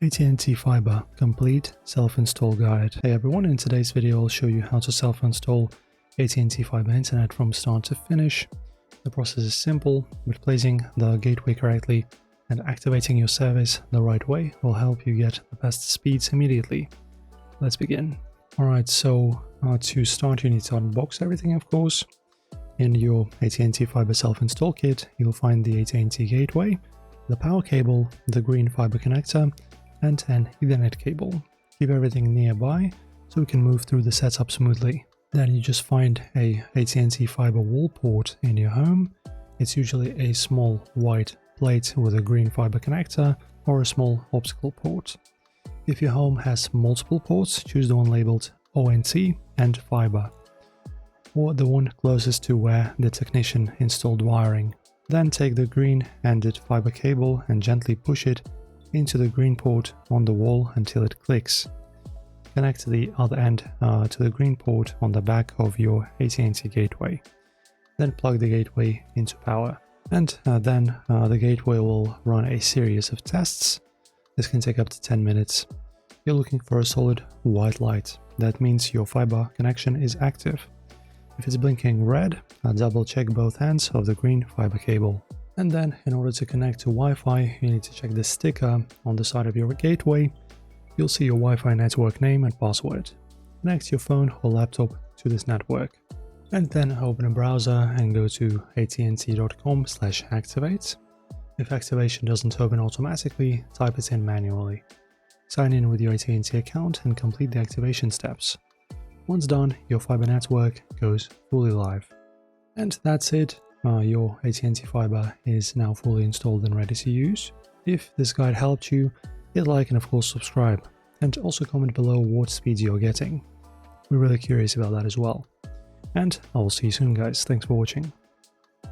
AT&T Fibre Complete Self-Install Guide. Hey everyone, in today's video I'll show you how to self-install AT&T Fibre Internet from start to finish. The process is simple, but placing the gateway correctly and activating your service the right way will help you get the best speeds immediately. Let's begin. Alright, so to start you need to unbox everything, of course. In your AT&T Fibre self-install kit you'll find the AT&T gateway, the power cable, the green fiber connector, and an Ethernet cable. Keep everything nearby so we can move through the setup smoothly. Then you just find a AT&T Fibre wall port in your home. It's usually a small white plate with a green fiber connector or a small optical port. If your home has multiple ports, choose the one labeled ONT and Fiber, or the one closest to where the technician installed wiring. Then take the green-ended fiber cable and gently push it into the green port on the wall until it clicks. Connect the other end to the green port on the back of your AT&T gateway. Then plug the gateway into power. And then the gateway will run a series of tests. This can take up to 10 minutes. You're looking for a solid white light. That means your fiber connection is active. If it's blinking red, double check both ends of the green fiber cable. And then, in order to connect to Wi-Fi, you need to check the sticker on the side of your gateway. You'll see your Wi-Fi network name and password. Connect your phone or laptop to this network. And then open a browser and go to att.com/activate. If activation doesn't open automatically, type it in manually. Sign in with your AT&T account and complete the activation steps. Once done, your fiber network goes fully live. And that's it. Your AT&T Fibre is now fully installed and ready to use. If this guide helped you, hit like and of course subscribe. And also comment below what speeds you're getting. We're really curious about that as well. And I will see you soon, guys. Thanks for watching.